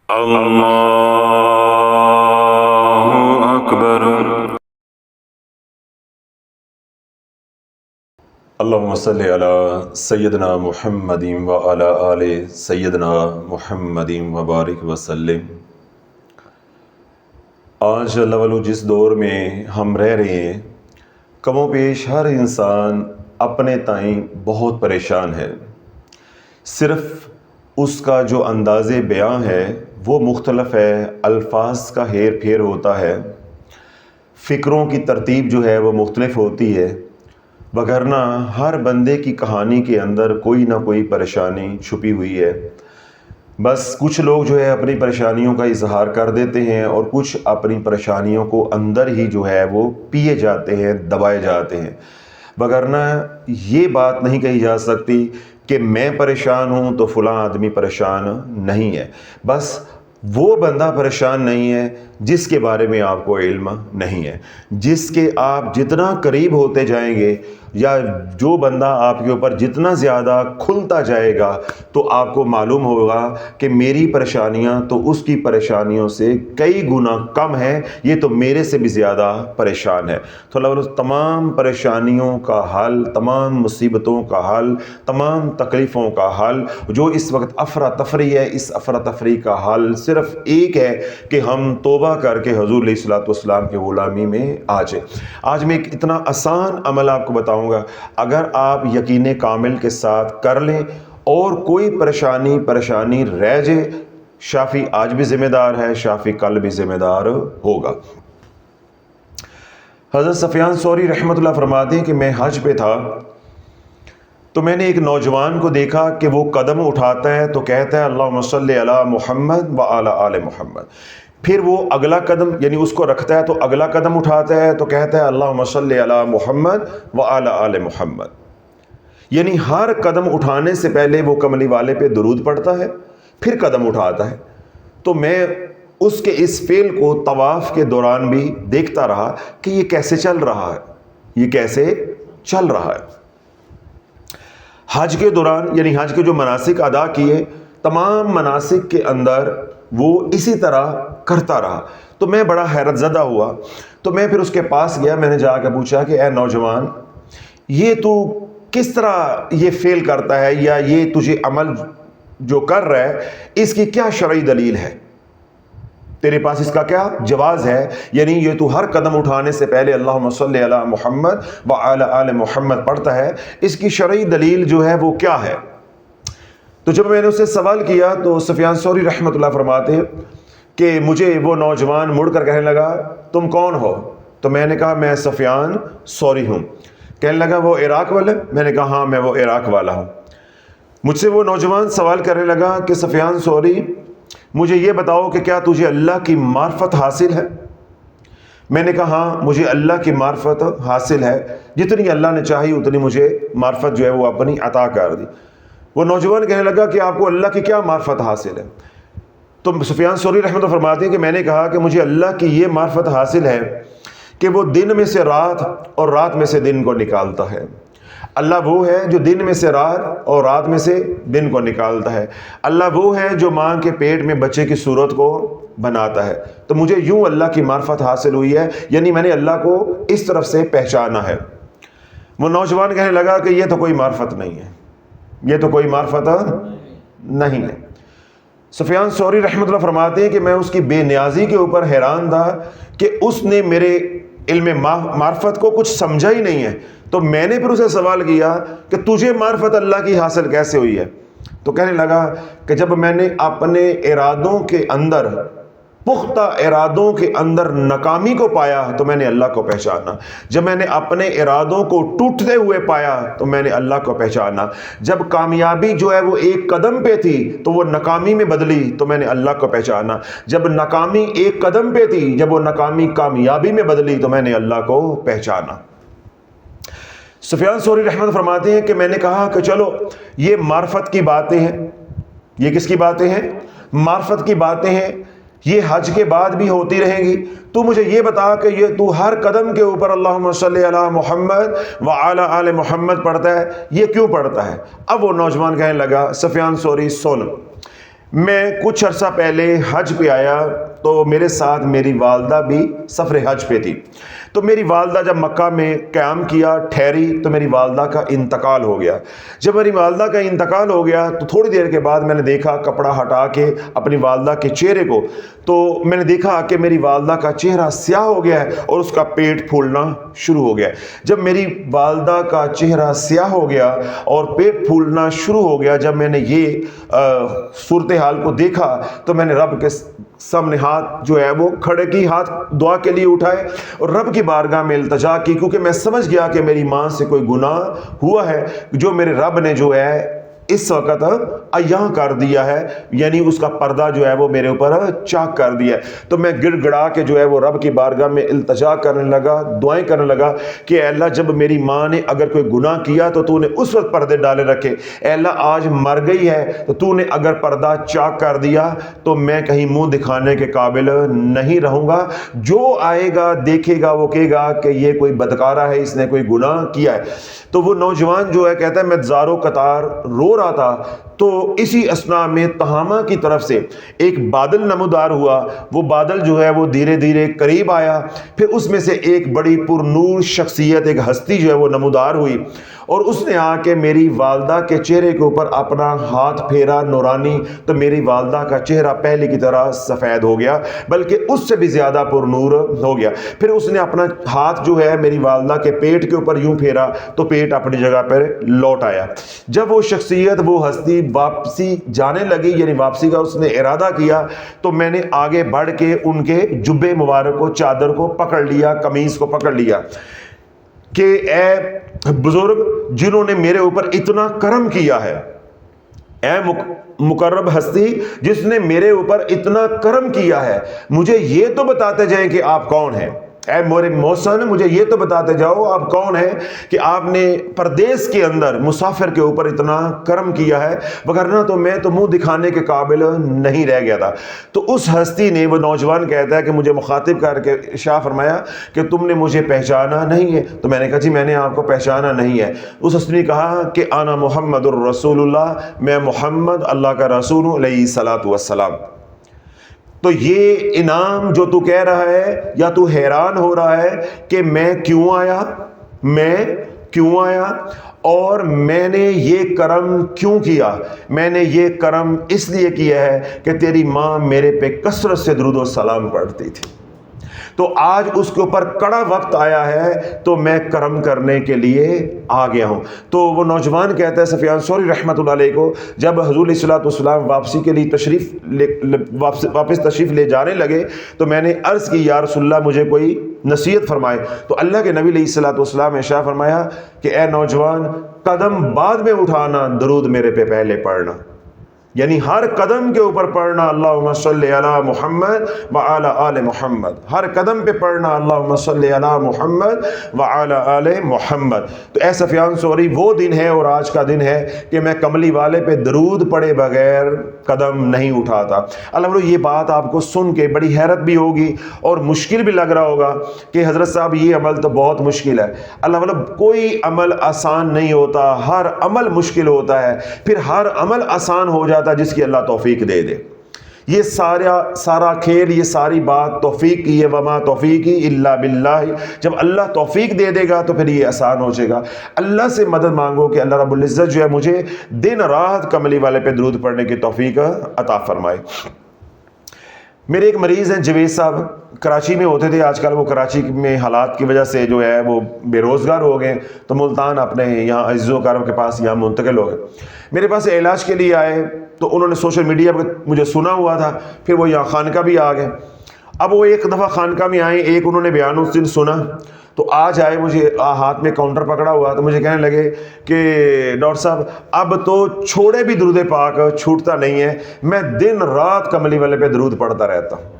اللہ اکبر۔ اللہم صلی علی سیدنا محمد وعلی آل سیدنا محمد وبارک وسلم۔ آج اللہ جس دور میں ہم رہ رہے ہیں، کم و بیش ہر انسان اپنے تائیں بہت پریشان ہے۔ صرف اس کا جو انداز بیان ہے وہ مختلف ہے، الفاظ کا ہیر پھیر ہوتا ہے، فکروں کی ترتیب جو ہے وہ مختلف ہوتی ہے، وگرنہ ہر بندے کی کہانی کے اندر کوئی نہ کوئی پریشانی چھپی ہوئی ہے۔ بس کچھ لوگ جو ہے اپنی پریشانیوں کا اظہار کر دیتے ہیں اور کچھ اپنی پریشانیوں کو اندر ہی جو ہے وہ پیے جاتے ہیں، دبائے جاتے ہیں، وگرنہ یہ بات نہیں کہی جا سکتی کہ میں پریشان ہوں تو فلاں آدمی پریشان نہیں ہے۔ بس وہ بندہ پریشان نہیں ہے جس کے بارے میں آپ کو علم نہیں ہے، جس کے آپ جتنا قریب ہوتے جائیں گے یا جو بندہ آپ کے اوپر جتنا زیادہ کھلتا جائے گا تو آپ کو معلوم ہوگا کہ میری پریشانیاں تو اس کی پریشانیوں سے کئی گنا کم ہیں، یہ تو میرے سے بھی زیادہ پریشان ہے۔ تو اللہ تمام پریشانیوں کا حل، تمام مصیبتوں کا حل، تمام تکلیفوں کا حل جو اس وقت افراتفری ہے، اس افراتفری کا حل صرف ایک ہے کہ ہم توبہ کر کے حضور علیہ الصلوۃ والسلام کی غلامی میں آ جائیں۔ آج میں ایک اتنا آسان عمل آپ کو بتاؤں گا، اگر آپ یقین کامل کے ساتھ کر لیں اور کوئی پریشانی رہ جائے، شافی آج بھی ذمہ دار ہے، شافی کل بھی ذمہ دار ہوگا۔ حضرت سفیان ثوری رحمۃ اللہ فرماتے ہیں کہ میں حج پہ تھا تو میں نے ایک نوجوان کو دیکھا کہ وہ قدم اٹھاتا ہے تو کہتا ہے اللہم صلی علی محمد وعلی آل محمد، پھر وہ اگلا قدم یعنی اس کو رکھتا ہے تو اگلا قدم اٹھاتا ہے تو کہتا ہے اللہم صلی علی محمد وعلی آل محمد، یعنی ہر قدم اٹھانے سے پہلے وہ کملی والے پہ درود پڑھتا ہے پھر قدم اٹھاتا ہے۔ تو میں اس کے اس فعل کو طواف کے دوران بھی دیکھتا رہا کہ یہ کیسے چل رہا ہے، یہ کیسے چل رہا ہے۔ حج کے دوران یعنی حج کے جو مناسک ادا کیے، تمام مناسک کے اندر وہ اسی طرح کرتا رہا، تو میں بڑا حیرت زدہ ہوا۔ تو میں پھر اس کے پاس گیا، میں نے جا کے پوچھا کہ اے نوجوان، یہ تو کس طرح یہ فعل کرتا ہے یا یہ تجھے عمل جو کر رہا ہے اس کی کیا شرعی دلیل ہے، تیرے پاس اس کا کیا جواز ہے، یعنی یہ تو ہر قدم اٹھانے سے پہلے اللہم صلی علی محمد وعلی آل محمد پڑھتا ہے، اس کی شرعی دلیل جو ہے وہ کیا ہے؟ تو جب میں نے اس سے سوال کیا تو سفیان ثوری رحمۃ اللہ فرماتے ہیں کہ مجھے وہ نوجوان مڑ کر کہنے لگا تم کون ہو؟ تو میں نے کہا میں سفیان ثوری ہوں۔ کہنے لگا وہ عراق والا؟ میں نے کہا ہاں میں وہ عراق والا ہوں۔ مجھ سے وہ نوجوان سوال کرنے لگا کہ سفیان ثوری مجھے یہ بتاؤ کہ کیا تجھے اللہ کی معرفت حاصل ہے؟ میں نے کہا ہاں مجھے اللہ کی معرفت حاصل ہے، جتنی اللہ نے چاہی اتنی مجھے معرفت جو ہے وہ اپنی عطا کر دی۔ وہ نوجوان کہنے لگا کہ آپ کو اللہ کی کیا معرفت حاصل ہے؟ تو سفیان ثوری رحمۃ اللہ فرماتے ہیں کہ میں نے کہا کہ مجھے اللہ کی یہ معرفت حاصل ہے کہ وہ دن میں سے رات اور رات میں سے دن کو نکالتا ہے۔ اللہ وہ ہے جو دن میں سے رات اور رات میں سے دن کو نکالتا ہے۔ اللہ وہ ہے جو ماں کے پیٹ میں بچے کی صورت کو بناتا ہے۔ تو مجھے یوں اللہ کی معرفت حاصل ہوئی ہے، یعنی میں نے اللہ کو اس طرف سے پہچانا ہے۔ وہ نوجوان کہنے لگا کہ یہ تو کوئی معرفت نہیں ہے، یہ تو کوئی معرفت نہیں ہے۔ سفیان ثوری رحمۃ اللہ فرماتے ہیں کہ میں اس کی بے نیازی کے اوپر حیران تھا کہ اس نے میرے علم معرفت کو کچھ سمجھا ہی نہیں ہے۔ تو میں نے پھر اسے سوال کیا کہ تجھے معرفت اللہ کی حاصل کیسے ہوئی ہے؟ تو کہنے لگا کہ جب میں نے اپنے ارادوں کے اندر، پختہ ارادوں کے اندر ناکامی کو پایا تو میں نے اللہ کو پہچانا، جب میں نے اپنے ارادوں کو ٹوٹتے ہوئے پایا تو میں نے اللہ کو پہچانا، جب کامیابی جو ہے وہ ایک قدم پہ تھی تو وہ ناکامی میں بدلی تو میں نے اللہ کو پہچانا، جب ناکامی ایک قدم پہ تھی جب وہ ناکامی کامیابی میں بدلی تو میں نے اللہ کو پہچانا۔ سفیان ثوری رحمۃ اللہ فرماتے ہیں کہ میں نے کہا کہ چلو یہ معرفت کی باتیں ہیں، یہ کس کی باتیں ہیں؟ معرفت کی باتیں ہیں، یہ حج کے بعد بھی ہوتی رہیں گی۔ تو مجھے یہ بتا کہ یہ تو ہر قدم کے اوپر اللہم صلی علی محمد وعلی آل محمد پڑھتا ہے، یہ کیوں پڑھتا ہے؟ اب وہ نوجوان کہنے لگا سفیان ثوری سن، میں کچھ عرصہ پہلے حج پہ آیا تو میرے ساتھ میری والدہ بھی سفر حج پہ تھی. تو میری والدہ جب مکہ میں قیام کیا ٹھہری تو میری والدہ کا انتقال ہو گیا. جب میری والدہ کا انتقال ہو گیا تو تھوڑی دیر کے بعد میں نے دیکھا کپڑا ہٹا کے اپنی والدہ کے چہرے کو، تو میں نے دیکھا کہ میری والدہ کا چہرہ سیاہ ہو گیا ہے اور اس کا پیٹ پھولنا شروع ہو گیا ہے. جب میری والدہ کا چہرہ سیاہ ہو گیا اور پیٹ پھولنا شروع ہو گیا، جب میں نے یہ صورتحال کو دیکھا تو میں نے رب کے سامنے ہاتھ جو ہے وہ کھڑے کی، ہاتھ دعا کے لیے اٹھائے اور رب کی بارگاہ میں التجا کی، کیونکہ میں سمجھ گیا کہ میری ماں سے کوئی گناہ ہوا ہے جو میرے رب نے جو ہے اس وقت عیاں کر دیا ہے، یعنی اس کا پردہ جو ہے وہ میرے اوپر چاک کر دیا ہے. تو میں گڑ گڑا کے جو ہے وہ رب کی بارگاہ میں التجا کرنے لگا، دعائیں کرنے لگا کہ اے اللہ جب میری ماں نے اگر کوئی گناہ کیا تو تو نے اس وقت پردے ڈالے رکھے. اے اللہ آج مر گئی ہے تو تو نے اگر پردہ چاک کر دیا تو میں کہیں منہ دکھانے کے قابل نہیں رہوں گا. جو آئے گا دیکھے گا وہ کہے گا کہ یہ کوئی بدکارہ ہے، اس نے کوئی گناہ کیا ہے. تو وہ نوجوان جو ہے کہتا ہے میں زارو قطار رو رہا تھا، تو اسی اسنا میں تہامہ کی طرف سے ایک بادل نمودار ہوا. وہ بادل جو ہے وہ دھیرے دھیرے قریب آیا، پھر اس میں سے ایک بڑی پر نور شخصیت، ایک ہستی جو ہے وہ نمودار ہوئی اور اس نے آ کے میری والدہ کے چہرے کے اوپر اپنا ہاتھ پھیرا نورانی. تو میری والدہ کا چہرہ پہلے کی طرح سفید ہو گیا، بلکہ اس سے بھی زیادہ پر نور ہو گیا. پھر اس نے اپنا ہاتھ جو ہے میری والدہ کے پیٹ کے اوپر یوں پھیرا تو پیٹ اپنی جگہ پر لوٹ آیا. جب وہ شخصیت، وہ ہستی واپسی جانے لگی، یعنی واپسی کا اس نے ارادہ کیا، تو میں نے آگے بڑھ کے ان کے جبے مبارک کو، چادر کو پکڑ لیا، قمیص کو پکڑ لیا کہ اے بزرگ جنہوں نے میرے اوپر اتنا کرم کیا ہے، اے مقرب ہستی جس نے میرے اوپر اتنا کرم کیا ہے، مجھے یہ تو بتاتے جائیں کہ آپ کون ہیں. اے میرے محسن مجھے یہ تو بتاتے جاؤ آپ کون ہیں کہ آپ نے پردیس کے اندر مسافر کے اوپر اتنا کرم کیا ہے، وگرنہ تو میں تو منہ دکھانے کے قابل نہیں رہ گیا تھا. تو اس ہستی نے، وہ نوجوان کہتا ہے کہ مجھے مخاطب کر کے ارشاد فرمایا کہ تم نے مجھے پہچانا نہیں ہے. تو میں نے کہا جی میں نے آپ کو پہچانا نہیں ہے. اس ہستی نے کہا کہ انا محمد الرسول اللہ، میں محمد اللہ کا رسول ہوں علیہ الصلوۃ والسلام. تو یہ انعام جو تو کہہ رہا ہے، یا تو حیران ہو رہا ہے کہ میں کیوں آیا اور میں نے یہ کرم کیوں کیا. میں نے یہ کرم اس لیے کیا ہے کہ تیری ماں میرے پہ کثرت سے درود و سلام پڑھتی تھی، تو آج اس کے اوپر کڑا وقت آیا ہے تو میں کرم کرنے کے لیے آ گیا ہوں. تو وہ نوجوان کہتا ہے سفیان ثوری رحمۃ اللہ علیہ کو، جب حضور علیہ الصلوۃ والسلام واپسی کے لیے واپس تشریف لے جانے لگے تو میں نے عرض کی یا رسول اللہ مجھے کوئی نصیحت فرمائے. تو اللہ کے نبی علیہ الصلوۃ والسلام نے ارشاد فرمایا کہ اے نوجوان قدم بعد میں اٹھانا، درود میرے پہ پہلے پڑھنا. یعنی ہر قدم کے اوپر پڑھنا اللہم صلی علی محمد وعلی آل محمد، ہر قدم پہ پڑھنا اللہم صلی علی محمد وعلی آل محمد. تو اے سفیان ثوری وہ دن ہے اور آج کا دن ہے کہ میں کملی والے پہ درود پڑھے بغیر قدم نہیں اٹھاتا. الحمدللہ یہ بات آپ کو سن کے بڑی حیرت بھی ہوگی اور مشکل بھی لگ رہا ہوگا کہ حضرت صاحب یہ عمل تو بہت مشکل ہے. الحمدللہ کوئی عمل آسان نہیں ہوتا، ہر عمل مشکل ہوتا ہے، پھر ہر عمل آسان ہو جاتا جس کی اللہ توفیق دے دے. یہ سارا کھیل، یہ ساری بات توفیق کی ہے. وما توفیقی الا باللہ. جب اللہ توفیق دے دے گا تو پھر یہ آسان ہو جائے گا. اللہ سے مدد مانگو کہ اللہ رب العزت جو ہے مجھے دن رات کملی والے پہ درود پڑھنے کی توفیق عطا فرمائے. میرے ایک مریض ہیں جوید صاحب، کراچی میں ہوتے تھے، آج کل وہ کراچی میں حالات کی وجہ سے جو ہے وہ بے روزگار ہو گئے تو ملتان اپنے یہاں عزیز و اقارب کے پاس یہاں منتقل ہو گئے. میرے پاس علاج کے لیے آئے تو انہوں نے سوشل میڈیا پہ مجھے سنا ہوا تھا، پھر وہ یہاں خانقاہ بھی آ گئے. اب وہ ایک دفعہ خانقاہ میں آئے، ایک انہوں نے بیان اس دن سنا تو آج آئے، مجھے ہاتھ میں کاؤنٹر پکڑا ہوا تو مجھے کہنے لگے کہ ڈاکٹر صاحب اب تو چھوڑے بھی درود پاک چھوٹتا نہیں ہے، میں دن رات کملی والے پہ درود پڑھتا رہتا ہوں.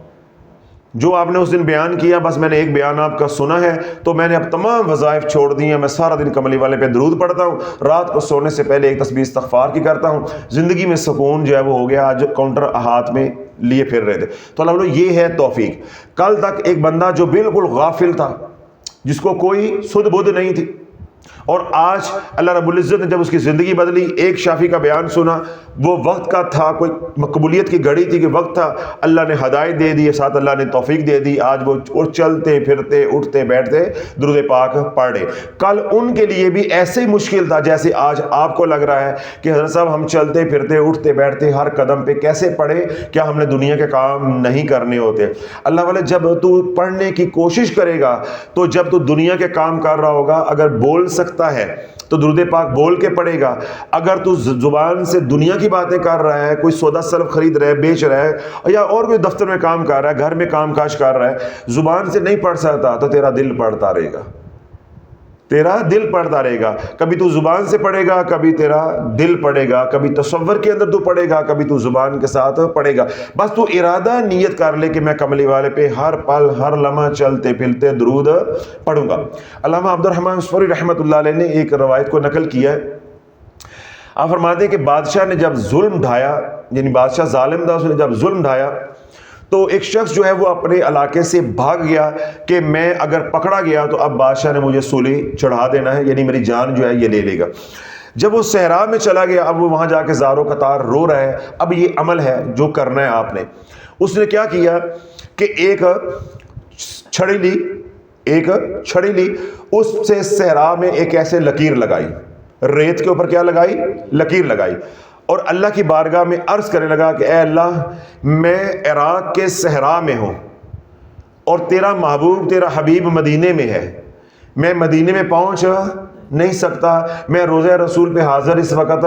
جو آپ نے اس دن بیان کیا بس میں نے ایک بیان آپ کا سنا ہے تو میں نے اب تمام وظائف چھوڑ دی ہیں. میں سارا دن کملی والے پہ درود پڑھتا ہوں، رات کو سونے سے پہلے ایک تسبیح استغفار کی کرتا ہوں. زندگی میں سکون جو ہے وہ ہو گیا. آج کاؤنٹر ہاتھ میں لیے پھر رہے تھے. تو الحمدللہ یہ ہے توفیق. کل تک ایک بندہ جو بالکل غافل تھا، جس کو کوئی سدھ بدھ نہیں تھی، اور آج اللہ رب العزت نے جب اس کی زندگی بدلی، ایک شافی کا بیان سنا وہ وقت کا تھا، کوئی مقبولیت کی گھڑی تھی کہ وقت تھا، اللہ نے ہدایت دے دی، ساتھ اللہ نے توفیق دے دی، آج وہ چلتے پھرتے اٹھتے بیٹھتے درود پاک پڑھ رہے۔ کل ان کے لیے بھی ایسے ہی مشکل تھا جیسے آج آپ کو لگ رہا ہے کہ حضرت صاحب ہم چلتے پھرتے اٹھتے بیٹھتے ہر قدم پہ کیسے پڑھے، کیا ہم نے دنیا کے کام نہیں کرنے ہوتے؟ اللہ والے جب تو پڑھنے کی کوشش کرے گا تو جب تو دنیا کے کام کر رہا ہوگا، اگر بول سکتا ہے تو درود پاک بول کے پڑھے گا، اگر تو زبان سے دنیا کی باتیں کر رہا ہے، کوئی سودا سلف خرید رہا ہے، بیچ رہا ہے، یا اور کوئی دفتر میں کام کر رہا ہے، گھر میں کام کاج کر رہا ہے، زبان سے نہیں پڑھ سکتا تو تیرا دل پڑھتا رہے گا، تیرا دل پڑھتا رہے گا۔ کبھی تو زبان سے پڑھے گا، کبھی تیرا دل پڑھے گا، کبھی تصور کے اندر تو پڑھے گا، کبھی تو زبان کے ساتھ پڑھے گا۔ بس تو ارادہ نیت کر لے کہ میں کملی والے پہ ہر پل ہر لمحہ چلتے پھرتے درود پڑھوں گا۔ علامہ عبد الرحمن عصفوری رحمۃ اللہ علیہ نے ایک روایت کو نقل کیا ہے، آپ فرماتے ہیں کہ بادشاہ نے جب ظلم ڈھایا، یعنی بادشاہ ظالم تھا، اس نے جب ظلم ڈھایا تو ایک شخص جو ہے وہ اپنے علاقے سے بھاگ گیا کہ میں اگر پکڑا گیا تو اب بادشاہ نے مجھے سولی چڑھا دینا ہے، یعنی میری جان جو ہے یہ لے لے گا۔ جب وہ صحرا میں چلا گیا، اب وہ وہاں جا کے زارو قطار رو رہا ہے، اب یہ عمل ہے جو کرنا ہے آپ نے۔ اس نے کیا کیا کہ ایک چھڑی لی، اس سے صحرا میں ایک ایسے لکیر لگائی، ریت کے اوپر کیا لگائی؟ لکیر لگائی، اور اللہ کی بارگاہ میں عرض کرنے لگا کہ اے اللہ، میں عراق کے صحرا میں ہوں اور تیرا محبوب تیرا حبیب مدینے میں ہے، میں مدینے میں پہنچ نہیں سکتا، میں روضہ رسول پہ حاضر اس وقت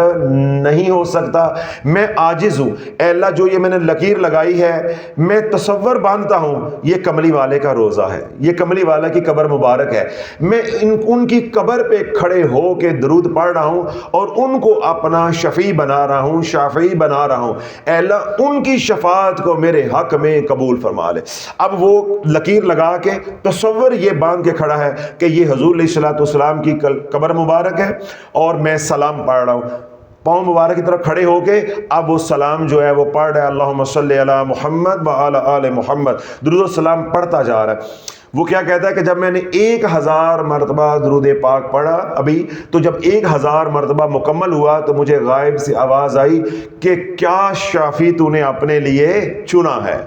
نہیں ہو سکتا، میں عاجز ہوں۔ اے اللہ، جو یہ میں نے لکیر لگائی ہے، میں تصور باندھتا ہوں یہ کملی والے کا روزہ ہے، یہ کملی والا کی قبر مبارک ہے، میں ان کی قبر پہ کھڑے ہو کے درود پڑھ رہا ہوں اور ان کو اپنا شفیع بنا رہا ہوں، شافعی بنا رہا ہوں، اے اللہ ان کی شفاعت کو میرے حق میں قبول فرما لے۔ اب وہ لکیر لگا کے تصور یہ باندھ کے کھڑا ہے کہ یہ حضور علیہ الصلوۃ والسلام کی قبر مبارک ہے اور میں سلام پڑھ رہا ہوں، پاؤں مبارک کی طرف کھڑے ہو کے اب وہ سلام جو ہے وہ پڑھ رہا ہے، اللہم صلی علی محمد وعلی آل محمد، درود و سلام پڑھتا جا رہا ہے۔ وہ کیا کہتا ہے کہ جب میں نے 1000 مرتبہ درود پاک پڑھا ابھی، تو جب 1000 مرتبہ مکمل ہوا تو مجھے غائب سے آواز آئی کہ کیا شافی تو نے اپنے لیے چنا ہے،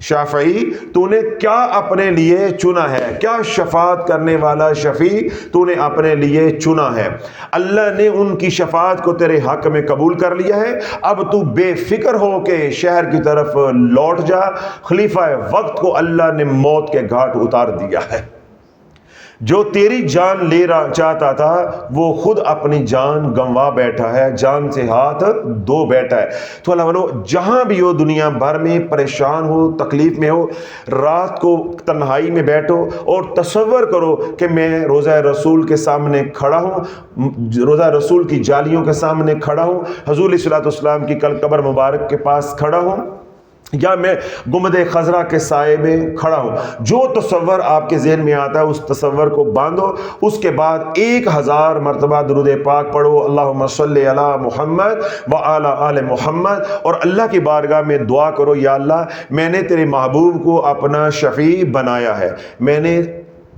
شافعی تو نے کیا اپنے لیے چنا ہے، کیا شفاعت کرنے والا شفیع تو نے اپنے لیے چنا ہے، اللہ نے ان کی شفاعت کو تیرے حق میں قبول کر لیا ہے، اب تو بے فکر ہو کے شہر کی طرف لوٹ جا، خلیفہ وقت کو اللہ نے موت کے گھاٹ اتار دیا ہے، جو تیری جان لینا چاہتا تھا وہ خود اپنی جان گنوا بیٹھا ہے، جان سے ہاتھ دھو بیٹھا ہے۔ تو اللہ والو، جہاں بھی ہو دنیا بھر میں، پریشان ہو، تکلیف میں ہو، رات کو تنہائی میں بیٹھو اور تصور کرو کہ میں روضہ رسول کے سامنے کھڑا ہوں، روضہ رسول کی جالیوں کے سامنے کھڑا ہوں، حضور علیہ الصلوۃ والسلام کی قبر مبارک کے پاس کھڑا ہوں، یا میں گنبد خضرا کے سائے میں کھڑا ہوں۔ جو تصور آپ کے ذہن میں آتا ہے اس تصور کو باندھو، اس کے بعد 1000 مرتبہ درود پاک پڑھو، اللہم صلی علی محمد وعلی آل محمد، اور اللہ کی بارگاہ میں دعا کرو، یا اللہ میں نے تیرے محبوب کو اپنا شفیع بنایا ہے، میں نے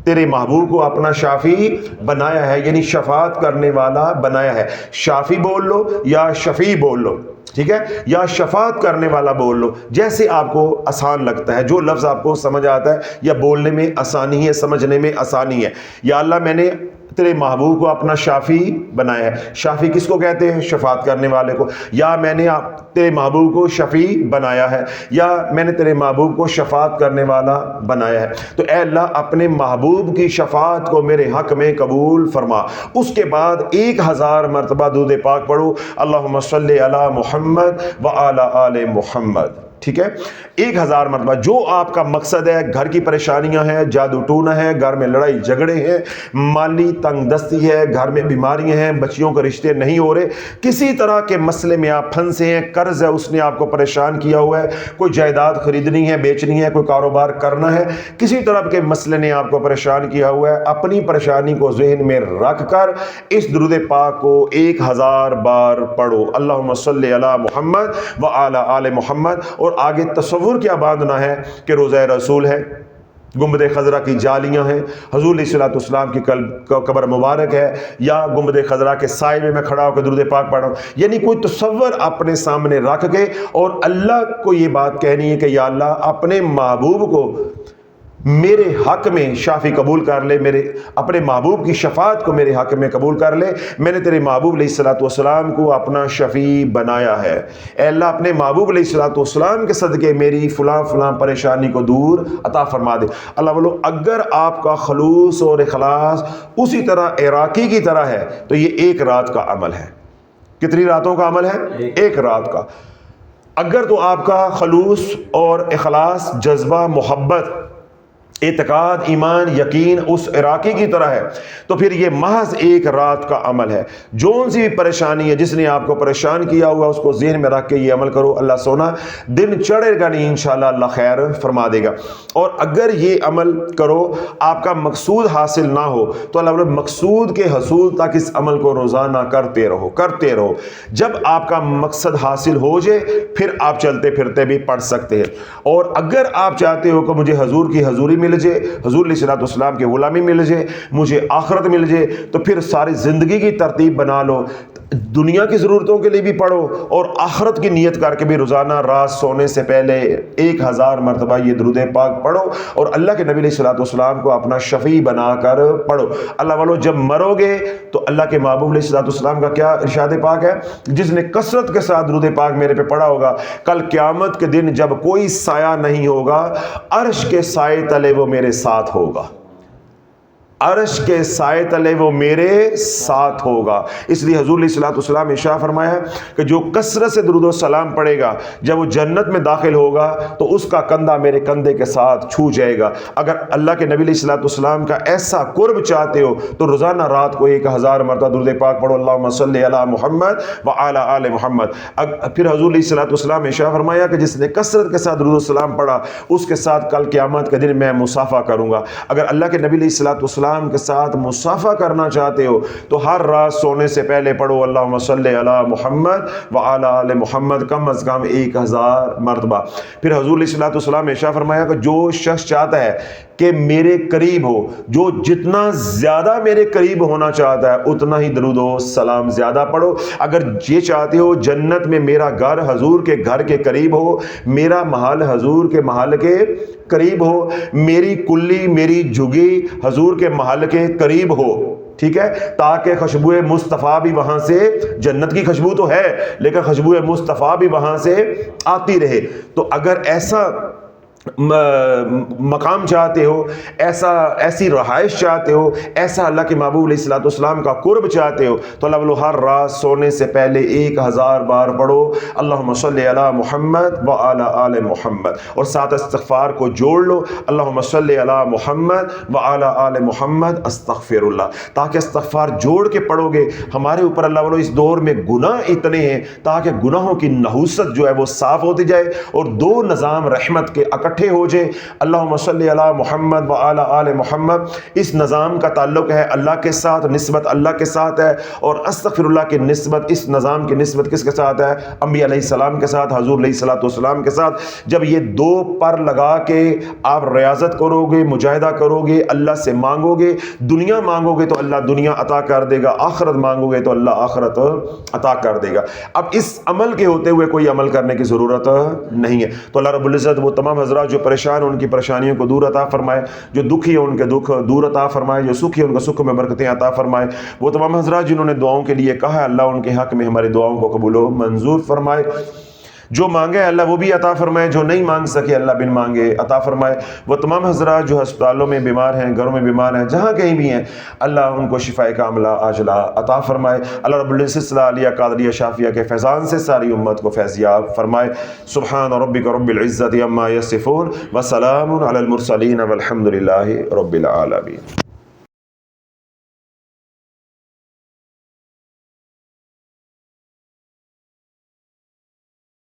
تیرے محبوب کو اپنا شافی بنایا ہے، یعنی شفاعت کرنے والا بنایا ہے۔ شافی بول لو یا شفیع بول لو، ٹھیک ہے، یا شفاعت کرنے والا بول لو، جیسے آپ کو آسان لگتا ہے، جو لفظ آپ کو سمجھ آتا ہے، یا بولنے میں آسانی ہے، سمجھنے میں آسانی ہے۔ یا اللہ میں نے تیرے محبوب کو اپنا شافی بنایا ہے۔ شافی کس کو کہتے ہیں؟ شفاعت کرنے والے کو۔ یا میں نے تیرے محبوب کو شفیع بنایا ہے، یا میں نے تیرے محبوب کو شفاعت کرنے والا بنایا ہے۔ تو اے اللہ اپنے محبوب کی شفاعت کو میرے حق میں قبول فرما۔ اس کے بعد 1000 مرتبہ درود پاک پڑھو، اللہم صلی علی محمد وعلی آل محمد، ٹھیک ہے، 1000 مرتبہ۔ جو آپ کا مقصد ہے، گھر کی پریشانیاں ہیں، جادو ٹونا ہے، گھر میں لڑائی جھگڑے ہیں، مالی تنگ دستی ہے، گھر میں بیماریاں ہیں، بچیوں کے رشتے نہیں ہو رہے، کسی طرح کے مسئلے میں آپ پھنسے ہیں، قرض ہے اس نے آپ کو پریشان کیا ہوا ہے، کوئی جائیداد خریدنی ہے، بیچنی ہے، کوئی کاروبار کرنا ہے، کسی طرح کے مسئلے نے آپ کو پریشان کیا ہوا ہے، اپنی پریشانی کو ذہن میں رکھ کر اس درود پاک کو 1000 بار پڑھو، اللہم صلی علی محمد وعلی آل محمد، اور آگے تصور کیا باندھنا ہے کہ روضہ رسول ہے، گنبد خضرا کی جالیاں ہیں، حضور علیہ الصلوۃ والسلام کی قبر مبارک ہے، یا گنبد خضرا کے سائے میں میں کھڑا ہو کے درود پاک پڑھ رہا ہوں. یعنی کوئی تصور اپنے سامنے رکھ کے اور اللہ کو یہ بات کہنی ہے کہ یا اللہ اپنے محبوب کو میرے حق میں شافی قبول کر لے، میرے اپنے محبوب کی شفاعت کو میرے حق میں قبول کر لے. میں نے تیرے محبوب علیہ الصلوۃ والسلام کو اپنا شفیع بنایا ہے. اے اللہ اپنے محبوب علیہ الصلوۃ والسلام کے صدقے میری فلاں فلاں پریشانی کو دور عطا فرما دے. اللہ بولو اگر آپ کا خلوص اور اخلاص اسی طرح عراقی کی طرح ہے تو یہ ایک رات کا عمل ہے. کتنی راتوں کا عمل ہے؟ ایک رات کا. اگر تو آپ کا خلوص اور اخلاص، جذبہ، محبت، اعتقاد، ایمان، یقین اس عراقی کی طرح ہے تو پھر یہ محض ایک رات کا عمل ہے. جون سی بھی پریشانی ہے، جس نے آپ کو پریشان کیا ہوا اس کو ذہن میں رکھ کے یہ عمل کرو. اللہ سونا دن چڑھے گا نہیں، انشاءاللہ اللہ خیر فرما دے گا. اور اگر یہ عمل کرو آپ کا مقصود حاصل نہ ہو تو اللہ بولے مقصود کے حصول تک اس عمل کو روزانہ کرتے رہو کرتے رہو. جب آپ کا مقصد حاصل ہو جائے پھر آپ چلتے پھرتے بھی پڑھ سکتے ہیں. اور اگر آپ چاہتے ہو کہ مجھے حضور کی حضوری مل جائے، حضور علیہ الصلوۃ والسلام کی غلامی مل جائے، مجھے آخرت مل جائے، تو پھر ساری زندگی کی ترتیب بنا لو. دنیا کی ضرورتوں کے لیے بھی پڑھو اور آخرت کی نیت کر کے بھی روزانہ رات سونے سے پہلے 1000 مرتبہ یہ درود پاک پڑھو اور اللہ کے نبی علیہ الصلوۃ والسلام کو اپنا شفیع بنا کر پڑھو. اللہ والو جب مرو گے تو اللہ کے محبوب علیہ الصلوۃ والسلام کا کیا ارشاد پاک ہے؟ جس نے کثرت کے ساتھ درود پاک میرے پہ پڑھا ہوگا کل قیامت کے دن جب کوئی سایہ نہیں ہوگا عرش کے سائے تلے وہ میرے ساتھ ہوگا. عرش کے سائے تلے وہ میرے ساتھ ہوگا. اس لیے حضور علیہ الصلوۃ والسلام نے ارشاد فرمایا ہے کہ جو کثرت سے درود و سلام پڑھے گا جب وہ جنت میں داخل ہوگا تو اس کا کندھا میرے کندھے کے ساتھ چھو جائے گا. اگر اللہ کے نبی علیہ الصلوۃ والسلام کا ایسا قرب چاہتے ہو تو روزانہ رات کو 1000 مرتبہ درود پاک پڑھو. اللہم صلی علی محمد وعلی آل محمد. پھر حضور علیہ الصلوۃ والسلام نے ارشاد فرمایا کہ جس نے کثرت کے ساتھ درود و سلام پڑھا اس کے ساتھ کل قیامت کے دن میں مصافحہ کروں گا. اگر اللہ کے نبی علیہ الصلوۃ والسلام کے ساتھ مصافحہ کرنا چاہتے ہو تو ہر رات سونے سے پہلے پڑھو اللہم صلی علی محمد وعلی آل محمد کم از کم 1000 مرتبہ. پھر حضور علیہ الصلوۃ والسلام نے ارشاد فرمایا کہ جو شخص چاہتا ہے کہ میرے قریب ہو، جو جتنا زیادہ میرے قریب ہونا چاہتا ہے اتنا ہی درود و سلام زیادہ پڑھو. اگر یہ چاہتے ہو جنت میں میرا گھر حضور کے گھر کے قریب ہو، میرا محل حضور کے محل کے قریب ہو، میری کلی میری جھگی حضور کے محل کے قریب ہو، ٹھیک ہے، تاکہ خوشبو مصطفیٰ بھی وہاں سے، جنت کی خوشبو تو ہے لیکن خوشبو مصطفیٰ بھی وہاں سے آتی رہے. تو اگر ایسا مقام چاہتے ہو، ایسی رہائش چاہتے ہو، ایسا اللہ کے محبوب علیہ الصلوۃ والسلام کا قرب چاہتے ہو تو اللہ بولو ہر رات سونے سے پہلے 1000 بار پڑھو اللہم صلی علی محمد وعلی آل محمد اور ساتھ استغفار کو جوڑ لو اللہم صلی علی محمد وعلی آل محمد استغفر اللہ. تاکہ استغفار جوڑ کے پڑھو گے. ہمارے اوپر اللہ بولو اس دور میں گناہ اتنے ہیں تاکہ گناہوں کی نحوست جو ہے وہ صاف ہوتی جائے اور دو نظام رحمت کے اکٹھے ہو جائے. اللہم صلی علی محمد وعلی آل محمد اس نظام کا تعلق ہے اللہ کے ساتھ، نسبت اللہ کے ساتھ ہے، اور استغفر اللہ کی نسبت، اس نظام کی نسبت کس کے ساتھ ہے؟ انبیاء علیہ السلام کے ساتھ، حضور علیہ الصلوۃ والسلام کے ساتھ. جب یہ دو پر لگا کے آپ ریاضت کرو گے، مجاہدہ کرو گے، اللہ سے مانگو گے، دنیا مانگو گے تو اللہ دنیا عطا کر دے گا، آخرت مانگو گے تو اللہ آخرت عطا کر دے گا. اب اس عمل کے ہوتے ہوئے کوئی عمل کرنے کی ضرورت نہیں ہے. تو اللہ رب العزت وہ تمام حضرات جو پریشان ان کی پریشانیوں کو دور عطا فرمائے، جو دکھی ہیں ان کے دکھ دور عطا فرمائے، جو سکھی ہیں ان کو سکھ میں برکتیں عطا فرمائے. وہ تمام حضرات جنہوں نے دعاؤں کے لیے کہا ہے اللہ ان کے حق میں ہماری دعاؤں کو قبول و منظور فرمائے. جو مانگے اللہ وہ بھی عطا فرمائے، جو نہیں مانگ سکے اللہ بن مانگے عطا فرمائے. وہ تمام حضرات جو ہسپتالوں میں بیمار ہیں، گھروں میں بیمار ہیں، جہاں کہیں بھی ہیں، اللہ ان کو شفاء کاملہ عاجلہ عطا فرمائے. اللہ رب العزت صلی علیہ قادریہ شافیہ کے فیضان سے ساری امت کو فیضیاب فرمائے. سبحان ربک رب العزت عما یصفون وسلام علی المرسلین والحمد للہ رب العالمین.